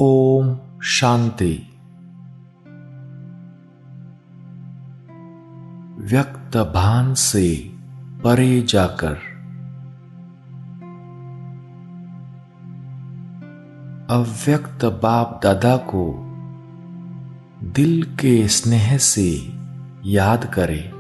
ओम शांति। व्यक्त भान से परे जाकर अव्यक्त बाप दादा को दिल के स्नेह से याद करें।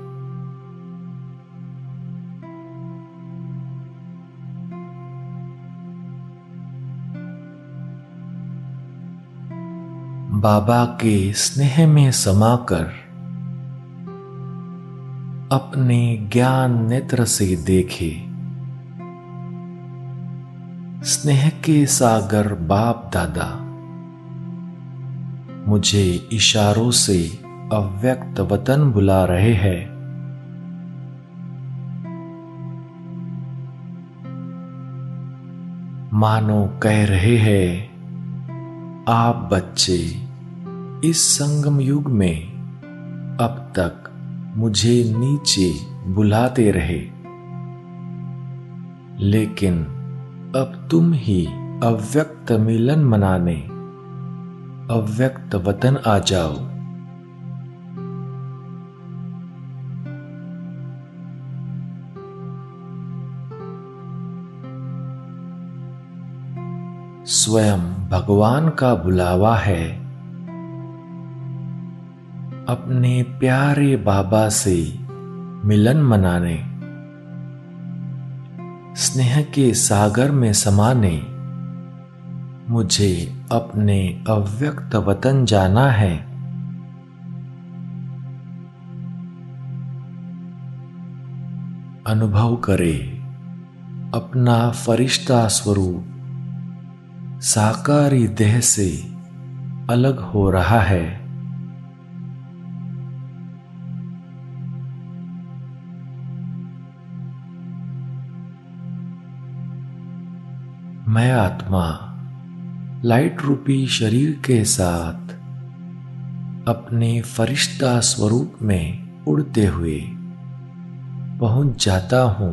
बाबा के स्नेह में समाकर अपने ज्ञान नेत्र से देखे। स्नेह के सागर बाप दादा मुझे इशारों से अव्यक्त वतन बुला रहे हैं। मानो कह रहे हैं, आप बच्चे इस संगम युग में अब तक मुझे नीचे बुलाते रहे, लेकिन अब तुम ही अव्यक्त मिलन मनाने अव्यक्त वतन आ जाओ। स्वयं भगवान का बुलावा है अपने प्यारे बाबा से मिलन मनाने, स्नेह के सागर में समाने मुझे अपने अव्यक्त वतन जाना है। अनुभव करे अपना फरिश्ता स्वरूप साकारी देह से अलग हो रहा है। मैं आत्मा लाइट रूपी शरीर के साथ अपने फरिश्ता स्वरूप में उड़ते हुए पहुंच जाता हूं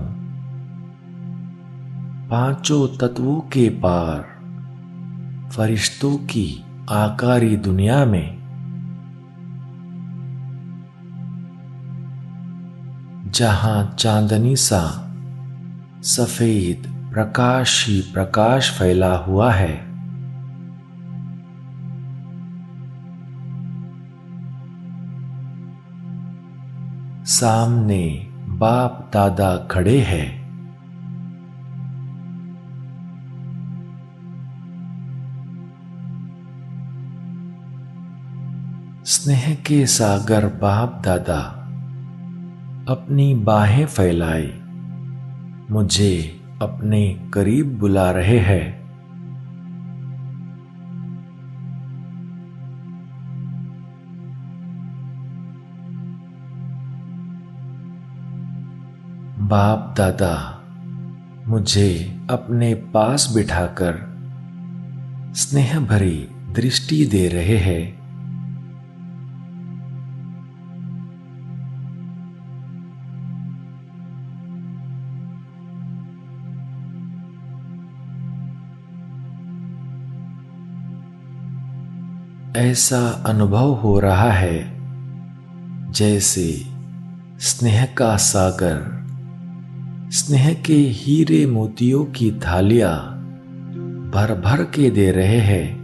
पांचों तत्वों के पार फरिश्तों की आकारी दुनिया में, जहां चांदनी सा सफेद प्रकाश ही प्रकाश फैला हुआ है। सामने बाप दादा खड़े हैं। स्नेह के सागर बाप दादा अपनी बाहें फैलाए मुझे अपने करीब बुला रहे हैं। बाप दादा मुझे अपने पास बिठाकर स्नेह भरी दृष्टि दे रहे हैं। ऐसा अनुभव हो रहा है जैसे स्नेह का सागर स्नेह के हीरे मोतियों की थालियां भर भर के दे रहे हैं।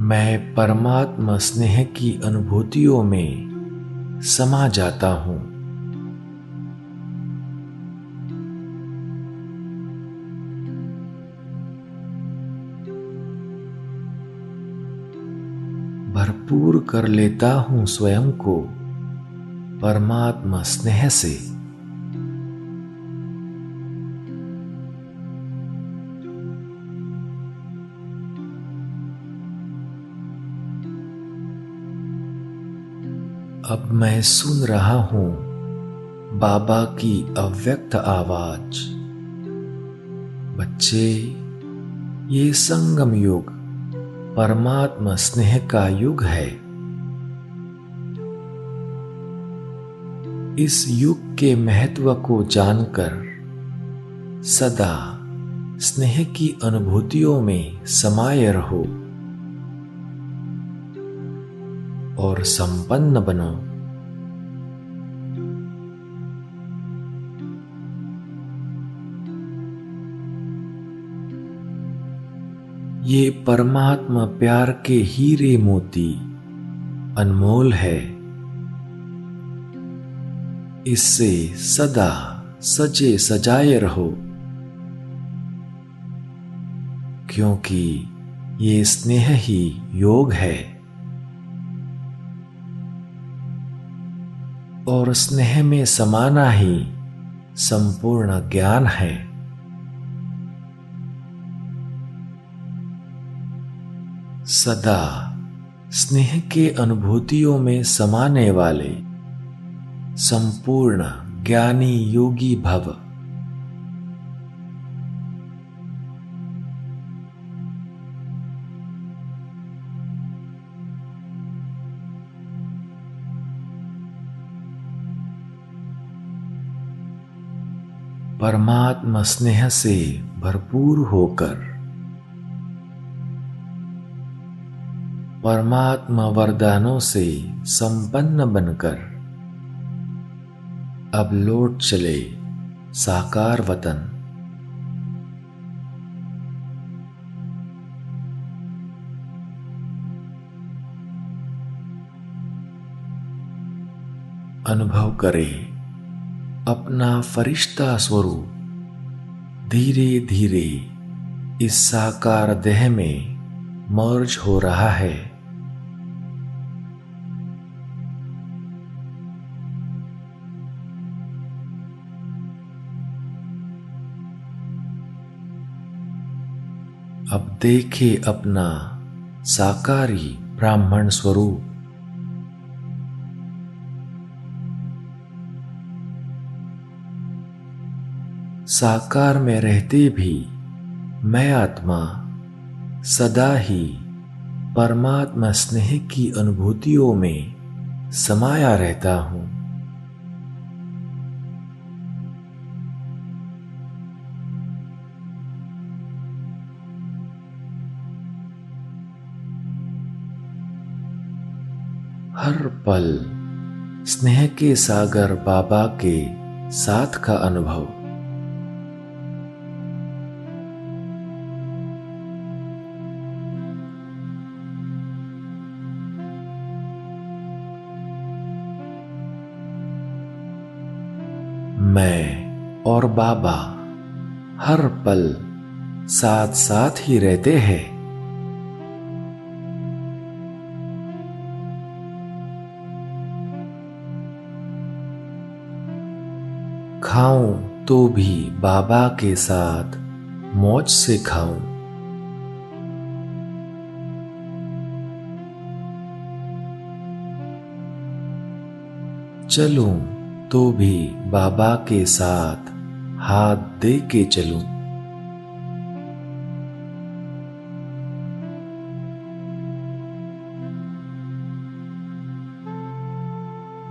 मैं परमात्मा स्नेह की अनुभूतियों में समा जाता हूं। भरपूर कर लेता हूं स्वयं को परमात्मा स्नेह से। अब मैं सुन रहा हूं बाबा की अव्यक्त आवाज, बच्चे, ये संगम युग परमात्मा स्नेह का युग है। इस युग के महत्व को जानकर सदा स्नेह की अनुभूतियों में समाये रहो और संपन्न बनो। ये परमात्मा प्यार के हीरे मोती अनमोल है। इससे सदा सजे सजाए रहो, क्योंकि ये स्नेह ही योग है और स्नेह में समाना ही संपूर्ण ज्ञान है। सदा स्नेह के अनुभूतियों में समाने वाले संपूर्ण ज्ञानी योगी भव। परमात्मा स्नेह से भरपूर होकर परमात्मा वरदानों से संपन्न बनकर अब लौट चले साकार वतन। अनुभव करे अपना फरिश्ता स्वरूप धीरे धीरे इस साकार देह में मर्ज हो रहा है। अब देखे अपना साकारी ब्राह्मण स्वरूप। साकार में रहते भी मैं आत्मा सदा ही परमात्मा स्नेह की अनुभूतियों में समाया रहता हूं। हर पल स्नेह के सागर बाबा के साथ का अनुभव। मैं और बाबा हर पल साथ साथ ही रहते हैं। खाऊं तो भी बाबा के साथ मौज से खाऊं। चलूं तो भी बाबा के साथ हाथ दे के चलूं।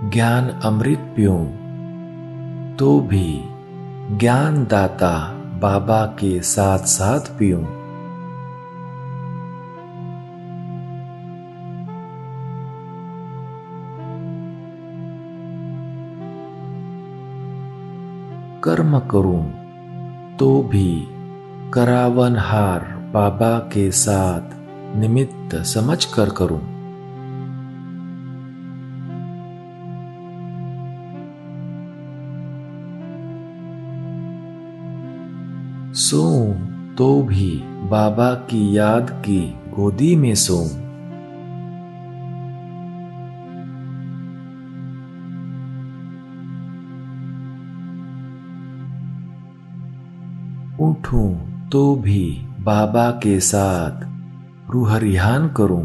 ज्ञान अमृत पीऊं तो भी ज्ञान दाता बाबा के साथ साथ पीऊं। कर्म करूं तो भी करावनहार बाबा के साथ निमित्त समझकर करूं। सोऊं तो भी बाबा की याद की गोदी में सोऊं। उठूं तो भी बाबा के साथ रूह रिहान करूं।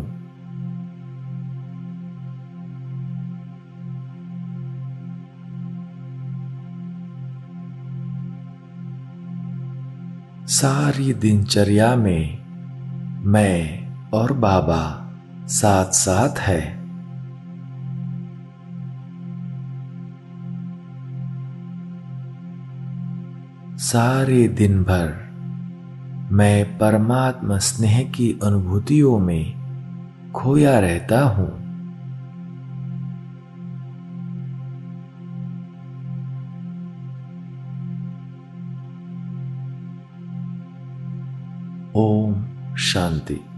सारी दिनचर्या में मैं और बाबा साथ साथ है। सारे दिन भर मैं परमात्मा स्नेह की अनुभूतियों में खोया रहता हूं। ओम शांति।